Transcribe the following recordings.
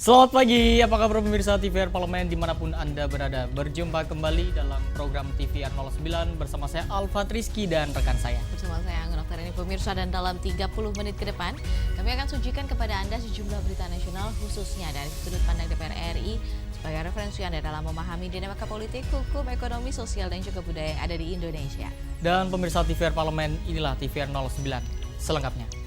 Selamat pagi, apa kabar pemirsa TVR Parlemen dimanapun Anda berada. Berjumpa kembali dalam program TVR 09 bersama saya Alfa Rizky dan rekan saya. Bersama saya Anggun Oktar ini pemirsa, dan dalam 30 menit ke depan kami akan sajikan kepada Anda sejumlah berita nasional khususnya dari sudut pandang DPR RI sebagai referensi Anda dalam memahami dinamika politik, hukum, ekonomi, sosial, dan juga budaya yang ada di Indonesia. Dan pemirsa TVR Parlemen, inilah TVR 09 selengkapnya.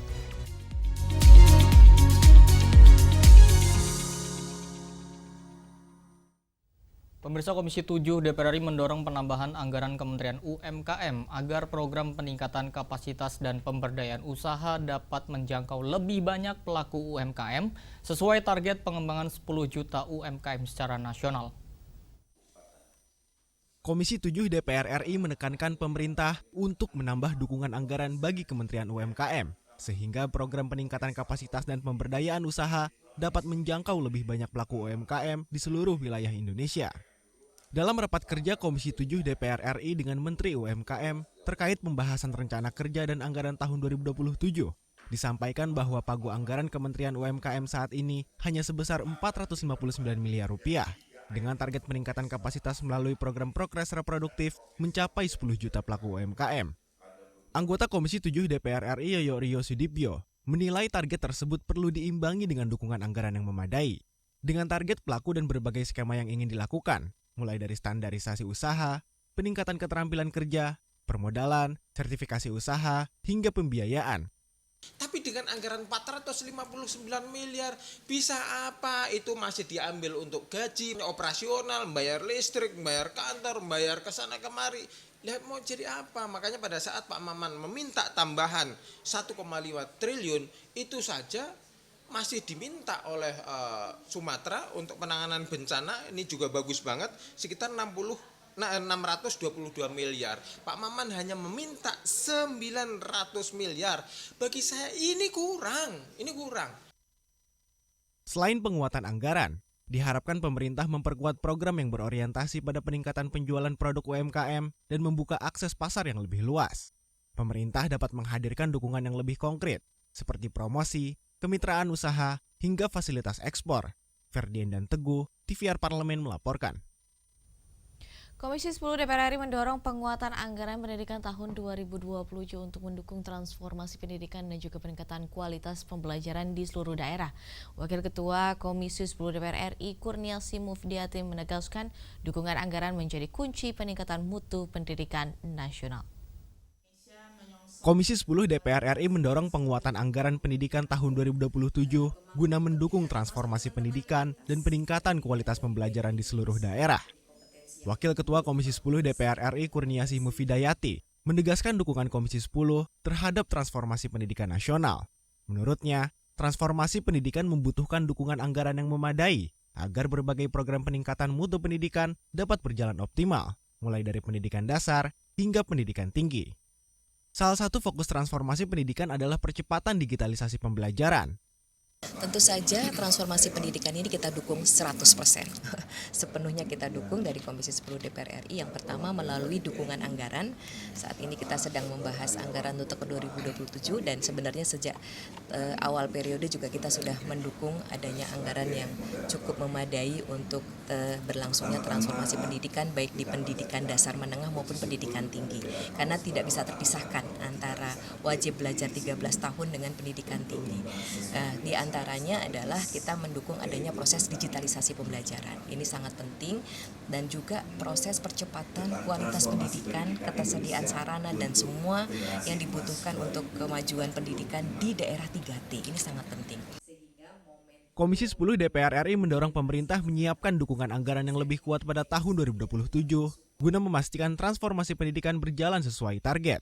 Pemirsa, Komisi 7 DPR RI mendorong penambahan anggaran Kementerian UMKM agar program peningkatan kapasitas dan pemberdayaan usaha dapat menjangkau lebih banyak pelaku UMKM sesuai target pengembangan 10 juta UMKM secara nasional. Komisi 7 DPR RI menekankan pemerintah untuk menambah dukungan anggaran bagi Kementerian UMKM sehingga program peningkatan kapasitas dan pemberdayaan usaha dapat menjangkau lebih banyak pelaku UMKM di seluruh wilayah Indonesia. Dalam rapat kerja Komisi 7 DPR RI dengan Menteri UMKM terkait pembahasan rencana kerja dan anggaran tahun 2027, disampaikan bahwa pagu anggaran Kementerian UMKM saat ini hanya sebesar 459 miliar rupiah, dengan target peningkatan kapasitas melalui program progres reproduktif mencapai 10 juta pelaku UMKM. Anggota Komisi 7 DPR RI Yoyo Ryo Sudibyo menilai target tersebut perlu diimbangi dengan dukungan anggaran yang memadai. Dengan target pelaku dan berbagai skema yang ingin dilakukan, mulai dari standarisasi usaha, peningkatan keterampilan kerja, permodalan, sertifikasi usaha, hingga pembiayaan. Tapi dengan anggaran 459 miliar, bisa apa? Itu masih diambil untuk gaji, operasional, bayar listrik, bayar kantor, bayar kesana kemari. Lihat mau jadi apa? Makanya pada saat Pak Maman meminta tambahan 1,5 triliun, itu saja masih diminta oleh Sumatera untuk penanganan bencana. Ini juga bagus banget, sekitar 622 miliar. Pak Maman hanya meminta 900 miliar. Bagi saya ini kurang. Selain penguatan anggaran, diharapkan pemerintah memperkuat program yang berorientasi pada peningkatan penjualan produk UMKM dan membuka akses pasar yang lebih luas. Pemerintah dapat menghadirkan dukungan yang lebih konkret, seperti promosi, kemitraan usaha, hingga fasilitas ekspor. Ferdian dan Teguh, TVR Parlemen melaporkan. Komisi 10 DPR RI mendorong penguatan anggaran pendidikan tahun 2027 untuk mendukung transformasi pendidikan dan juga peningkatan kualitas pembelajaran di seluruh daerah. Wakil Ketua Komisi 10 DPR RI Kurniasih Mufdiati menegaskan dukungan anggaran menjadi kunci peningkatan mutu pendidikan nasional. Komisi 10 DPR RI mendorong penguatan anggaran pendidikan tahun 2027 guna mendukung transformasi pendidikan dan peningkatan kualitas pembelajaran di seluruh daerah. Wakil Ketua Komisi 10 DPR RI Kurniasih Mufidayati menegaskan dukungan Komisi 10 terhadap transformasi pendidikan nasional. Menurutnya, transformasi pendidikan membutuhkan dukungan anggaran yang memadai agar berbagai program peningkatan mutu pendidikan dapat berjalan optimal, mulai dari pendidikan dasar hingga pendidikan tinggi. Salah satu fokus transformasi pendidikan adalah percepatan digitalisasi pembelajaran. Tentu saja transformasi pendidikan ini kita dukung 100%. Sepenuhnya kita dukung dari Komisi 10 DPR RI. Yang pertama melalui dukungan anggaran. Saat ini kita sedang membahas anggaran untuk ke 2027 dan sebenarnya sejak awal periode juga kita sudah mendukung adanya anggaran yang cukup memadai untuk berlangsungnya transformasi pendidikan baik di pendidikan dasar menengah maupun pendidikan tinggi. Karena tidak bisa terpisahkan antara wajib belajar 13 tahun dengan pendidikan tinggi. Di antaranya adalah kita mendukung adanya proses digitalisasi pembelajaran. Ini sangat penting dan juga proses percepatan kualitas pendidikan, ketersediaan sarana dan semua yang dibutuhkan untuk kemajuan pendidikan di daerah 3T. Ini sangat penting. Komisi 10 DPR RI mendorong pemerintah menyiapkan dukungan anggaran yang lebih kuat pada tahun 2027 guna memastikan transformasi pendidikan berjalan sesuai target.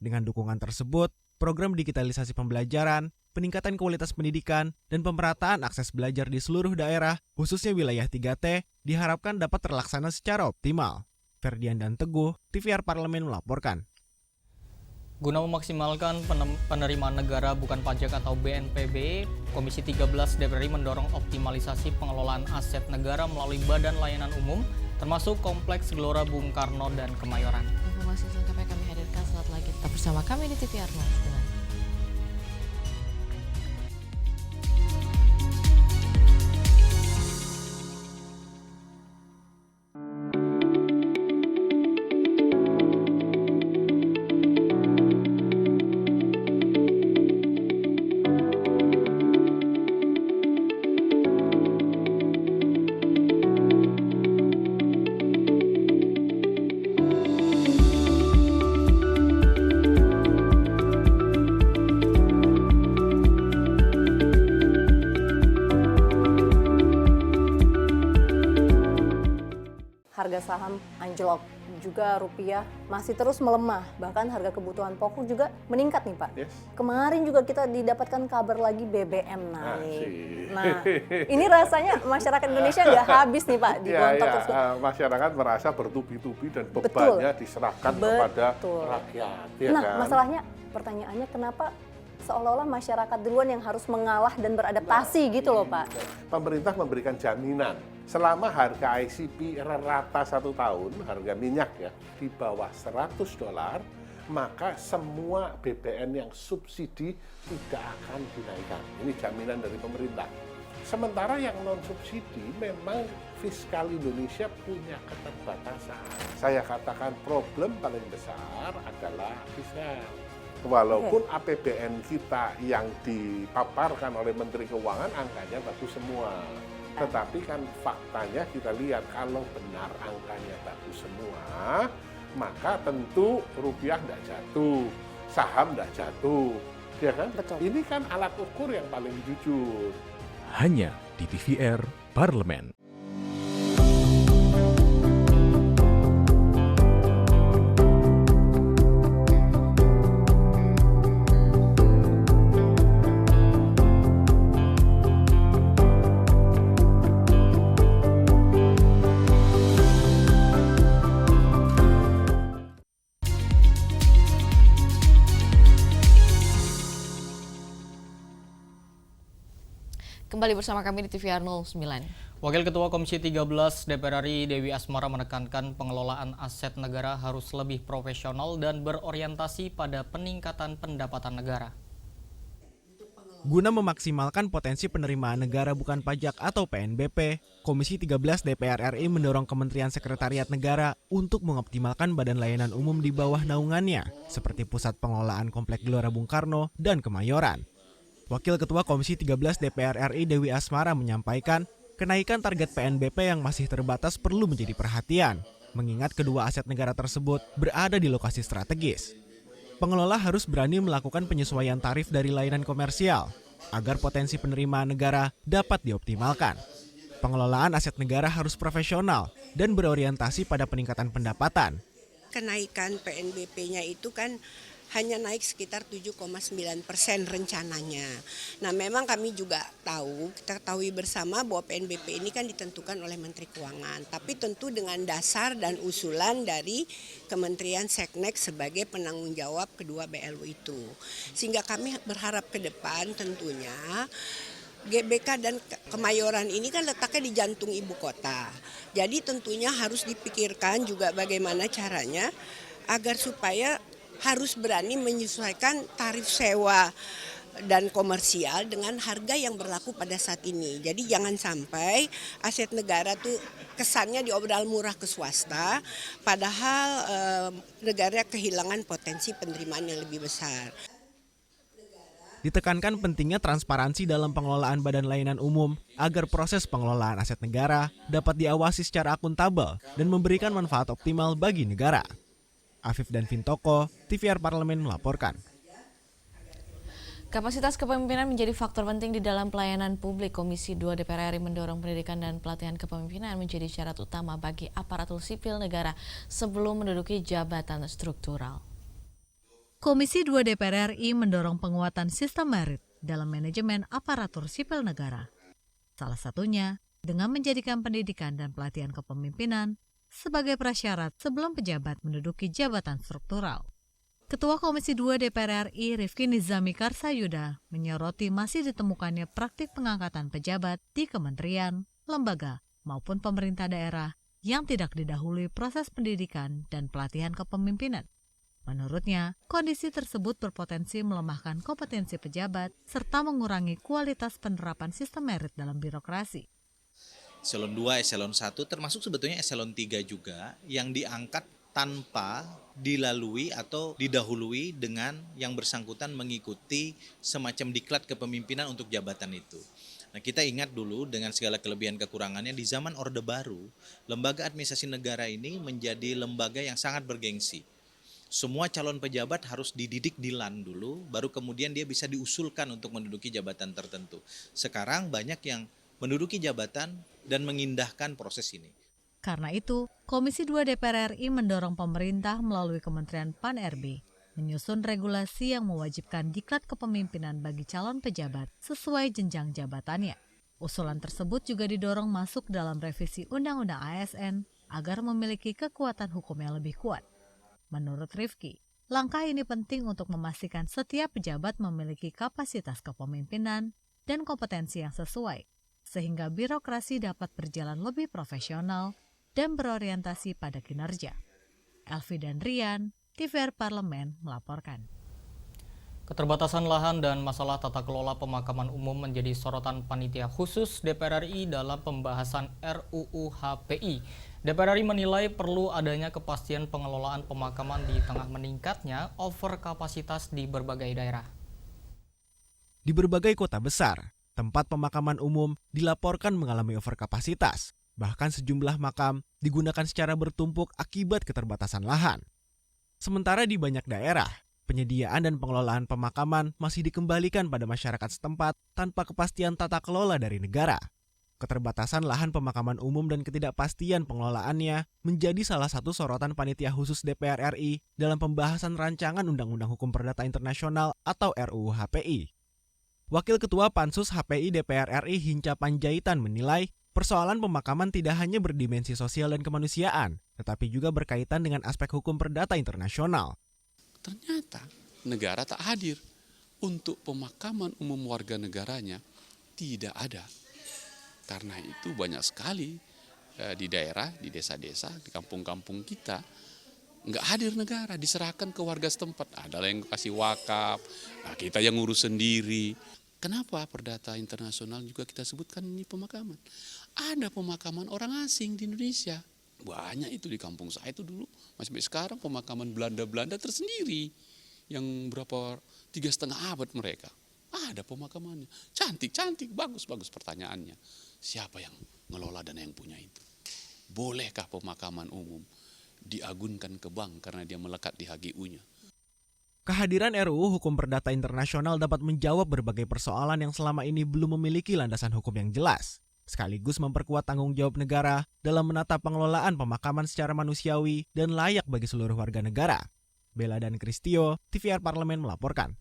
Dengan dukungan tersebut, program digitalisasi pembelajaran, peningkatan kualitas pendidikan, dan pemerataan akses belajar di seluruh daerah, khususnya wilayah 3T, diharapkan dapat terlaksana secara optimal. Ferdian dan Teguh, TVR Parlemen melaporkan. Guna memaksimalkan penerimaan negara bukan pajak atau BNPB, Komisi 13 DPR RI mendorong optimalisasi pengelolaan aset negara melalui Badan Layanan Umum, termasuk Kompleks Gelora Bung Karno dan Kemayoran. Informasi selengkapnya kami hadirkan saat lagi. Tetap bersama kami di TVR 09. saham anjlok, juga rupiah masih terus melemah, bahkan harga kebutuhan pokok juga meningkat nih Pak. Yes. Kemarin juga kita didapatkan kabar lagi BBM naik. Asik. Nah, ini rasanya masyarakat Indonesia nggak habis nih Pak, digontok terus. Masyarakat merasa bertubi-tubi dan bebannya diserahkan kepada rakyat. Ya Nah, kan? masalahnya pertanyaannya kenapa seolah-olah masyarakat duluan yang harus mengalah dan beradaptasi gitu loh Pak. Pemerintah memberikan jaminan selama harga ICP rata 1 tahun, harga minyak ya, di bawah $100, maka semua BBM yang subsidi tidak akan dinaikkan. Ini jaminan dari pemerintah. Sementara yang non-subsidi memang fiskal Indonesia punya keterbatasan. Saya katakan problem paling besar adalah fiskal. Walaupun APBN kita yang dipaparkan oleh Menteri Keuangan angkanya bagus semua. Tetapi kan faktanya kita lihat kalau benar angkanya bagus semua, maka tentu rupiah tidak jatuh, saham tidak jatuh. Ya kan? Betul. Ini kan alat ukur yang paling jujur. Hanya di TVR Parlemen. Kembali bersama kami di TVR 09. Wakil Ketua Komisi 13 DPR RI Dewi Asmara menekankan pengelolaan aset negara harus lebih profesional dan berorientasi pada peningkatan pendapatan negara. Guna memaksimalkan potensi penerimaan negara bukan pajak atau PNBP, Komisi 13 DPR RI mendorong Kementerian Sekretariat Negara untuk mengoptimalkan badan layanan umum di bawah naungannya, seperti Pusat Pengelolaan Komplek Gelora Bung Karno dan Kemayoran. Wakil Ketua Komisi 13 DPR RI Dewi Asmara menyampaikan, kenaikan target PNBP yang masih terbatas perlu menjadi perhatian, mengingat kedua aset negara tersebut berada di lokasi strategis. Pengelola harus berani melakukan penyesuaian tarif dari layanan komersial, agar potensi penerimaan negara dapat dioptimalkan. Pengelolaan aset negara harus profesional dan berorientasi pada peningkatan pendapatan. Kenaikan PNBP-nya itu kan hanya naik sekitar 7,9% rencananya. Nah, memang kami juga kita ketahui bersama bahwa PNBP ini kan ditentukan oleh Menteri Keuangan, tapi tentu dengan dasar dan usulan dari Kementerian Seknek sebagai penanggung jawab kedua BLU itu. Sehingga kami berharap ke depan tentunya GBK dan Kemayoran ini kan letaknya di jantung ibu kota. Jadi tentunya harus dipikirkan juga bagaimana caranya agar supaya harus berani menyesuaikan tarif sewa dan komersial dengan harga yang berlaku pada saat ini. Jadi jangan sampai aset negara tuh kesannya diobral murah ke swasta, padahal negara kehilangan potensi penerimaan yang lebih besar. Ditekankan pentingnya transparansi dalam pengelolaan badan layanan umum agar proses pengelolaan aset negara dapat diawasi secara akuntabel dan memberikan manfaat optimal bagi negara. Afif dan Vintoko, TVR Parlemen melaporkan. Kapasitas kepemimpinan menjadi faktor penting di dalam pelayanan publik. Komisi 2 DPR RI mendorong pendidikan dan pelatihan kepemimpinan menjadi syarat utama bagi aparatur sipil negara sebelum menduduki jabatan struktural. Komisi 2 DPR RI mendorong penguatan sistem merit dalam manajemen aparatur sipil negara. Salah satunya dengan menjadikan pendidikan dan pelatihan kepemimpinan sebagai prasyarat sebelum pejabat menduduki jabatan struktural. Ketua Komisi 2 DPR RI Rifki Nizami Karsayuda menyoroti masih ditemukannya praktik pengangkatan pejabat di kementerian, lembaga, maupun pemerintah daerah yang tidak didahului proses pendidikan dan pelatihan kepemimpinan. Menurutnya, kondisi tersebut berpotensi melemahkan kompetensi pejabat serta mengurangi kualitas penerapan sistem merit dalam birokrasi. Eselon 2, Eselon 1, termasuk sebetulnya Eselon 3 juga yang diangkat tanpa dilalui atau didahului dengan yang bersangkutan mengikuti semacam diklat kepemimpinan untuk jabatan itu. Nah, kita ingat dulu dengan segala kelebihan kekurangannya di zaman Orde Baru, lembaga administrasi negara ini menjadi lembaga yang sangat bergengsi. Semua calon pejabat harus dididik di LAN dulu, baru kemudian dia bisa diusulkan untuk menduduki jabatan tertentu. Sekarang banyak yang menduduki jabatan dan mengindahkan proses ini. Karena itu, Komisi 2 DPR RI mendorong pemerintah melalui Kementerian Pan-RB menyusun regulasi yang mewajibkan diklat kepemimpinan bagi calon pejabat sesuai jenjang jabatannya. Usulan tersebut juga didorong masuk dalam revisi Undang-Undang ASN agar memiliki kekuatan hukum yang lebih kuat. Menurut Rifki, langkah ini penting untuk memastikan setiap pejabat memiliki kapasitas kepemimpinan dan kompetensi yang sesuai, sehingga birokrasi dapat berjalan lebih profesional dan berorientasi pada kinerja. Elvi dan Rian, TVR Parlemen melaporkan. Keterbatasan lahan dan masalah tata kelola pemakaman umum menjadi sorotan panitia khusus DPR RI dalam pembahasan RUU HPI. DPR RI menilai perlu adanya kepastian pengelolaan pemakaman di tengah meningkatnya overkapasitas di berbagai daerah. Di berbagai kota besar, tempat pemakaman umum dilaporkan mengalami overkapasitas. Bahkan sejumlah makam digunakan secara bertumpuk akibat keterbatasan lahan. Sementara di banyak daerah, penyediaan dan pengelolaan pemakaman masih dikembalikan pada masyarakat setempat tanpa kepastian tata kelola dari negara. Keterbatasan lahan pemakaman umum dan ketidakpastian pengelolaannya menjadi salah satu sorotan panitia khusus DPR RI dalam pembahasan rancangan Undang-Undang Hukum Perdata Internasional atau RUU HPI. Wakil Ketua Pansus HPI DPR RI Hinca Panjaitan menilai persoalan pemakaman tidak hanya berdimensi sosial dan kemanusiaan, tetapi juga berkaitan dengan aspek hukum perdata internasional. Ternyata negara tak hadir untuk pemakaman umum warga negaranya, tidak ada. Karena itu banyak sekali di daerah, di desa-desa, di kampung-kampung kita, nggak hadir negara, diserahkan ke warga setempat. Ada yang kasih wakaf, nah kita yang ngurus sendiri. Kenapa perdata internasional juga kita sebutkan ini pemakaman? Ada pemakaman orang asing di Indonesia. Banyak itu di kampung saya itu dulu. Sampai sekarang pemakaman Belanda tersendiri. Yang berapa 3,5 abad mereka. Ada pemakamannya. Cantik, bagus pertanyaannya. Siapa yang ngelola dan yang punya itu? Bolehkah pemakaman umum diagunkan ke bank karena dia melekat di HGU-nya? Kehadiran RUU Hukum Perdata Internasional dapat menjawab berbagai persoalan yang selama ini belum memiliki landasan hukum yang jelas, sekaligus memperkuat tanggung jawab negara dalam menata pengelolaan pemakaman secara manusiawi dan layak bagi seluruh warga negara. Bella dan Kristio, TVR Parlemen melaporkan.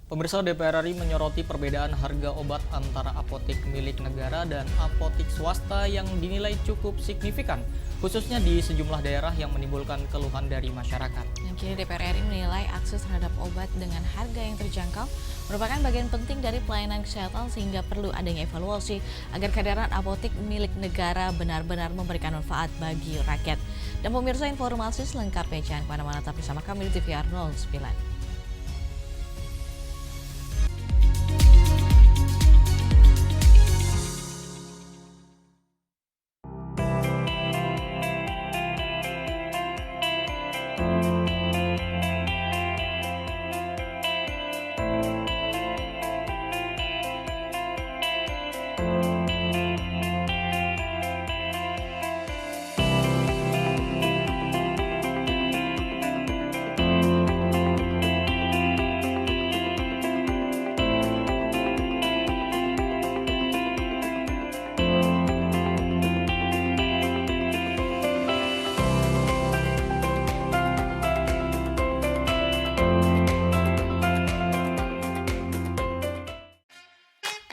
Pemirsa, DPR RI menyoroti perbedaan harga obat antara apotek milik negara dan apotek swasta yang dinilai cukup signifikan, khususnya di sejumlah daerah yang menimbulkan keluhan dari masyarakat. Kini DPR RI menilai akses terhadap obat dengan harga yang terjangkau merupakan bagian penting dari pelayanan kesehatan sehingga perlu adanya evaluasi agar kehadiran apotek milik negara benar-benar memberikan manfaat bagi rakyat. Dan pemirsa, informasi selengkapnya jangan kemana-mana, tapi bersama kami di TVR 09.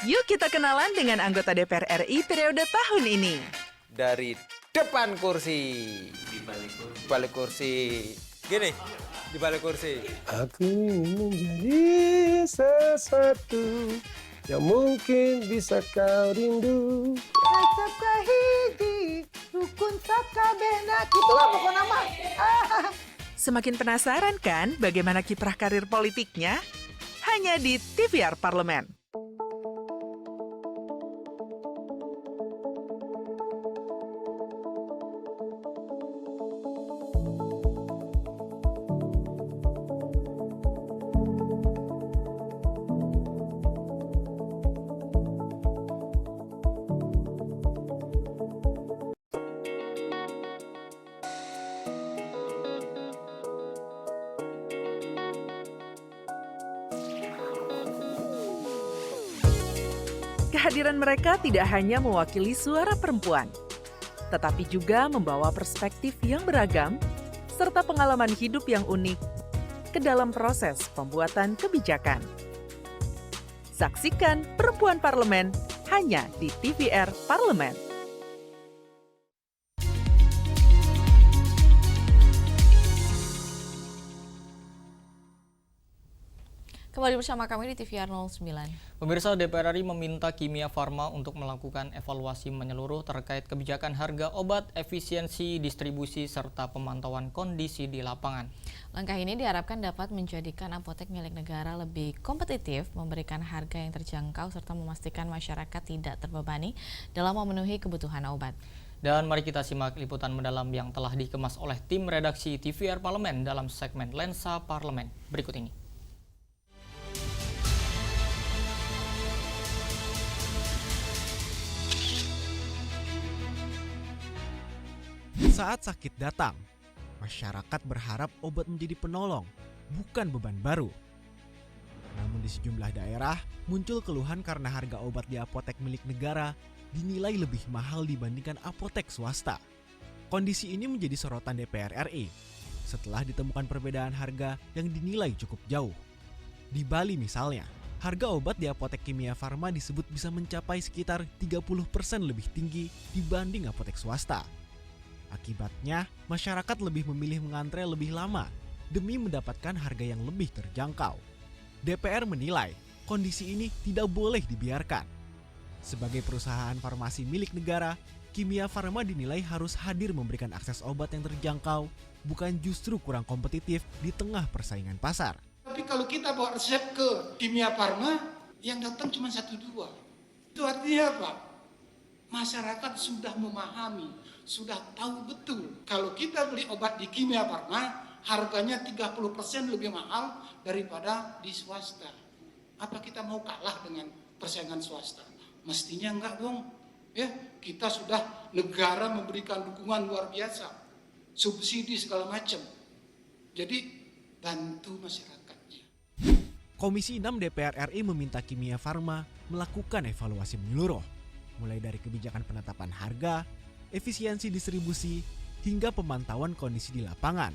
Yuk kita kenalan dengan anggota DPR RI periode tahun ini. Dari depan kursi. Di balik kursi. Gini, di balik kursi. Aku ingin menjadi sesuatu yang mungkin bisa kau rindu. Rukun sakabena. Itulah pokok nama. Semakin penasaran kan bagaimana kiprah karir politiknya? Hanya di TVR Parlemen. Kehadiran mereka tidak hanya mewakili suara perempuan, tetapi juga membawa perspektif yang beragam serta pengalaman hidup yang unik ke dalam proses pembuatan kebijakan. Saksikan Perempuan Parlemen hanya di TVR Parlemen. Kembali bersama kami di TVR 09. Pemirsa, DPR RI meminta Kimia Farma untuk melakukan evaluasi menyeluruh terkait kebijakan harga obat, efisiensi distribusi, serta pemantauan kondisi di lapangan. Langkah ini diharapkan dapat menjadikan apotek milik negara lebih kompetitif, memberikan harga yang terjangkau, serta memastikan masyarakat tidak terbebani dalam memenuhi kebutuhan obat. Dan mari kita simak liputan mendalam yang telah dikemas oleh tim redaksi TVR Parlemen dalam segmen Lensa Parlemen berikut ini. Saat sakit datang, masyarakat berharap obat menjadi penolong, bukan beban baru. Namun di sejumlah daerah, muncul keluhan karena harga obat di apotek milik negara dinilai lebih mahal dibandingkan apotek swasta. Kondisi ini menjadi sorotan DPR RI setelah ditemukan perbedaan harga yang dinilai cukup jauh. Di Bali misalnya, harga obat di apotek Kimia Farma disebut bisa mencapai sekitar 30% lebih tinggi dibanding apotek swasta. Akibatnya, masyarakat lebih memilih mengantre lebih lama demi mendapatkan harga yang lebih terjangkau. DPR menilai kondisi ini tidak boleh dibiarkan. Sebagai perusahaan farmasi milik negara, Kimia Farma dinilai harus hadir memberikan akses obat yang terjangkau, bukan justru kurang kompetitif di tengah persaingan pasar. Tapi kalau kita bawa resep ke Kimia Farma, yang datang cuma 1-2. Itu artinya apa? Masyarakat sudah memahami, sudah tahu betul kalau kita beli obat di Kimia Farma harganya 30% lebih mahal daripada di swasta. Apa kita mau kalah dengan persaingan swasta? Mestinya enggak dong. Ya, kita sudah negara memberikan dukungan luar biasa, subsidi segala macam. Jadi bantu masyarakatnya. Komisi 6 DPR RI meminta Kimia Farma melakukan evaluasi menyeluruh, mulai dari kebijakan penetapan harga, efisiensi distribusi, hingga pemantauan kondisi di lapangan.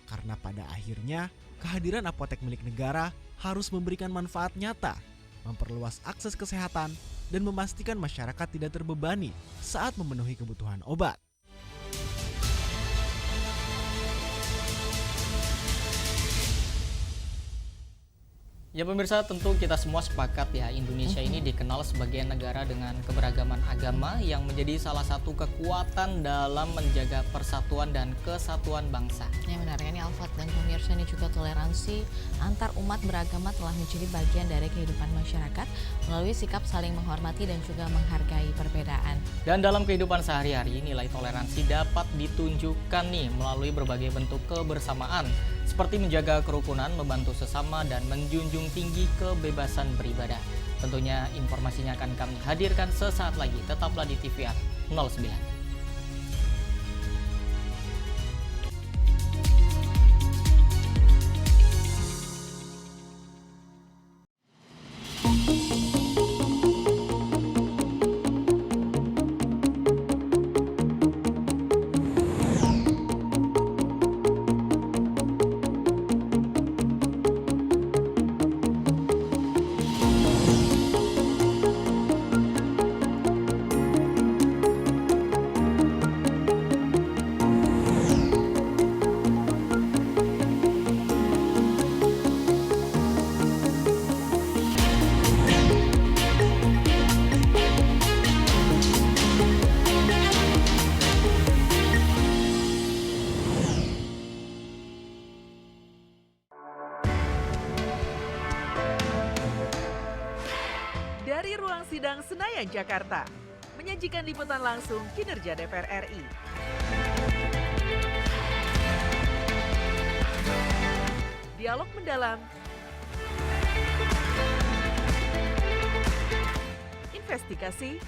Karena pada akhirnya, kehadiran apotek milik negara harus memberikan manfaat nyata, memperluas akses kesehatan, dan memastikan masyarakat tidak terbebani saat memenuhi kebutuhan obat. Ya pemirsa, tentu kita semua sepakat ya, Indonesia ini dikenal sebagai negara dengan keberagaman agama yang menjadi salah satu kekuatan dalam menjaga persatuan dan kesatuan bangsa. Ya benar ya, ini Alfat dan pemirsa, ini juga toleransi antar umat beragama telah menjadi bagian dari kehidupan masyarakat melalui sikap saling menghormati dan juga menghargai perbedaan. Dan dalam kehidupan sehari-hari, nilai toleransi dapat ditunjukkan nih melalui berbagai bentuk kebersamaan, seperti menjaga kerukunan, membantu sesama, dan menjunjung tinggi kebebasan beribadah. Tentunya informasinya akan kami hadirkan sesaat lagi. Tetaplah di TVR 09. Dari ruang sidang Senayan, Jakarta, menyajikan liputan langsung kinerja DPR RI. Dialog mendalam, investigasi,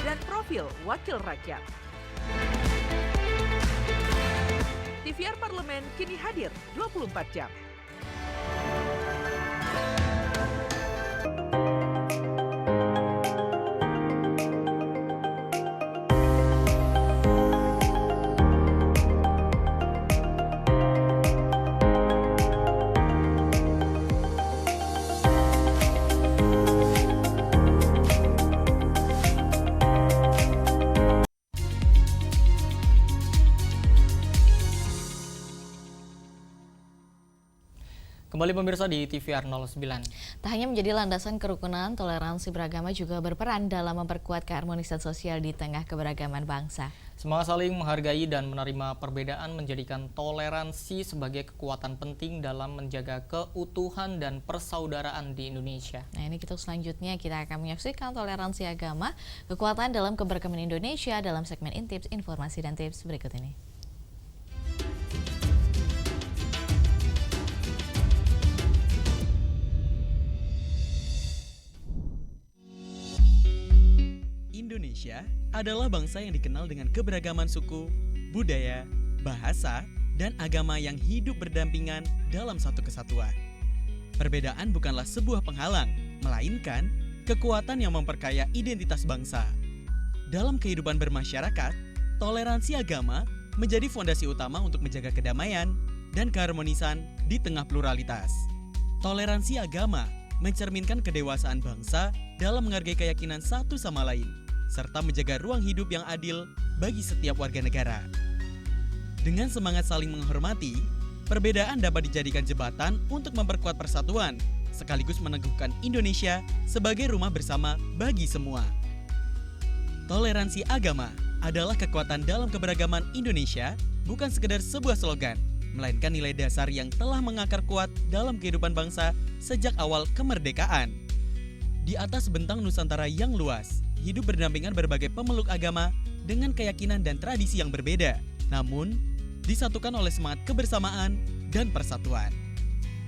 dan profil wakil rakyat. TVR Parlemen kini hadir 24 jam. Kembali pemirsa di TVR 09. Tak hanya menjadi landasan kerukunan, toleransi beragama juga berperan dalam memperkuat keharmonisan sosial di tengah keberagaman bangsa. Semangat saling menghargai dan menerima perbedaan menjadikan toleransi sebagai kekuatan penting dalam menjaga keutuhan dan persaudaraan di Indonesia. Nah, ini selanjutnya kita akan menyaksikan toleransi agama, kekuatan dalam keberagaman Indonesia dalam segmen Intips, informasi dan tips berikut ini. Indonesia adalah bangsa yang dikenal dengan keberagaman suku, budaya, bahasa, dan agama yang hidup berdampingan dalam satu kesatuan. Perbedaan bukanlah sebuah penghalang, melainkan kekuatan yang memperkaya identitas bangsa. Dalam kehidupan bermasyarakat, toleransi agama menjadi fondasi utama untuk menjaga kedamaian dan keharmonisan di tengah pluralitas. Toleransi agama mencerminkan kedewasaan bangsa dalam menghargai keyakinan satu sama lain, serta menjaga ruang hidup yang adil bagi setiap warga negara. Dengan semangat saling menghormati, perbedaan dapat dijadikan jembatan untuk memperkuat persatuan, sekaligus meneguhkan Indonesia sebagai rumah bersama bagi semua. Toleransi agama adalah kekuatan dalam keberagaman Indonesia, bukan sekedar sebuah slogan, melainkan nilai dasar yang telah mengakar kuat dalam kehidupan bangsa sejak awal kemerdekaan. Di atas bentang Nusantara yang luas, hidup berdampingan berbagai pemeluk agama dengan keyakinan dan tradisi yang berbeda, namun disatukan oleh semangat kebersamaan dan persatuan.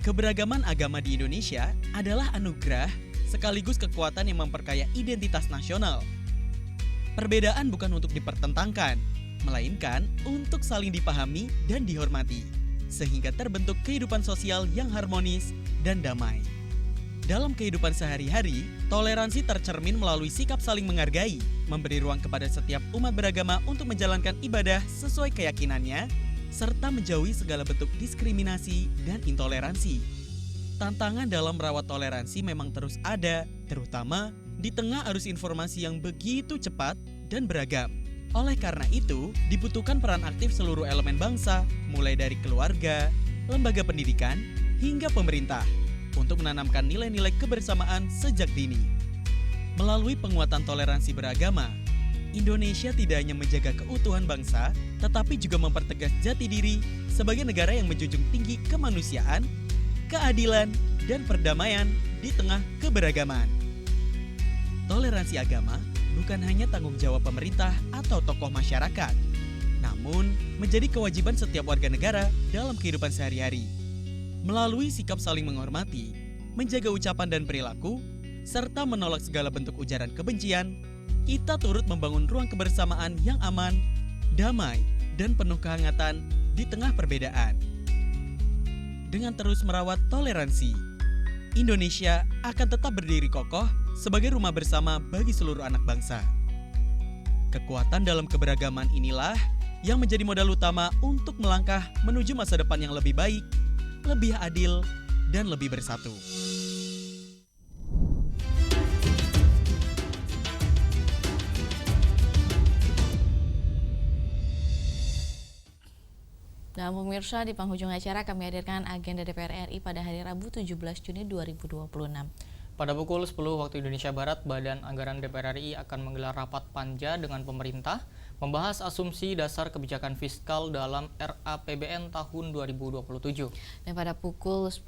Keberagaman agama di Indonesia adalah anugerah sekaligus kekuatan yang memperkaya identitas nasional. Perbedaan bukan untuk dipertentangkan, melainkan untuk saling dipahami dan dihormati, sehingga terbentuk kehidupan sosial yang harmonis dan damai. Dalam kehidupan sehari-hari, toleransi tercermin melalui sikap saling menghargai, memberi ruang kepada setiap umat beragama untuk menjalankan ibadah sesuai keyakinannya, serta menjauhi segala bentuk diskriminasi dan intoleransi. Tantangan dalam merawat toleransi memang terus ada, terutama di tengah arus informasi yang begitu cepat dan beragam. Oleh karena itu, dibutuhkan peran aktif seluruh elemen bangsa, mulai dari keluarga, lembaga pendidikan, hingga pemerintah, untuk menanamkan nilai-nilai kebersamaan sejak dini. Melalui penguatan toleransi beragama, Indonesia tidak hanya menjaga keutuhan bangsa, tetapi juga mempertegas jati diri sebagai negara yang menjunjung tinggi kemanusiaan, keadilan, dan perdamaian di tengah keberagaman. Toleransi agama bukan hanya tanggung jawab pemerintah atau tokoh masyarakat, namun menjadi kewajiban setiap warga negara dalam kehidupan sehari-hari. Melalui sikap saling menghormati, menjaga ucapan dan perilaku, serta menolak segala bentuk ujaran kebencian, kita turut membangun ruang kebersamaan yang aman, damai, dan penuh kehangatan di tengah perbedaan. Dengan terus merawat toleransi, Indonesia akan tetap berdiri kokoh sebagai rumah bersama bagi seluruh anak bangsa. Kekuatan dalam keberagaman inilah yang menjadi modal utama untuk melangkah menuju masa depan yang lebih baik, lebih adil, dan lebih bersatu. Nah pemirsa, di penghujung acara kami hadirkan agenda DPR RI pada hari Rabu 17 Juni 2026. Pada pukul 10 waktu Indonesia Barat, Badan Anggaran DPR RI akan menggelar rapat panja dengan pemerintah, membahas asumsi dasar kebijakan fiskal dalam RAPBN tahun 2027. Dan pada pukul 10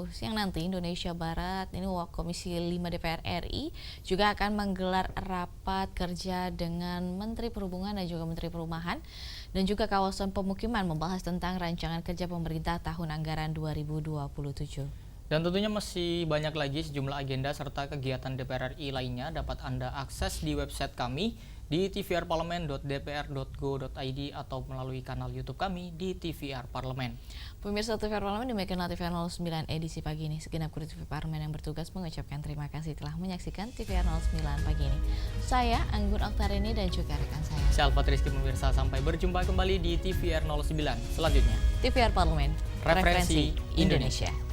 siang nanti Indonesia Barat, ini Komisi 5 DPR RI juga akan menggelar rapat kerja dengan Menteri Perhubungan dan juga Menteri Perumahan dan juga Kawasan Pemukiman membahas tentang rancangan kerja pemerintah tahun anggaran 2027. Dan tentunya masih banyak lagi sejumlah agenda serta kegiatan DPR RI lainnya dapat Anda akses di website kami di tvrparlemen.dpr.go.id atau melalui kanal YouTube kami di TVR Parlemen. Pemirsa TVR Parlemen, demikianlah TVR 09 edisi pagi ini. Segenap kru TV Parlemen yang bertugas mengucapkan terima kasih telah menyaksikan TVR 09 pagi ini. Saya Anggun Oktarini dan juga rekan saya Alfat Rizky. Pemirsa, sampai berjumpa kembali di TVR 09 selanjutnya. TVR Parlemen, Referensi Indonesia.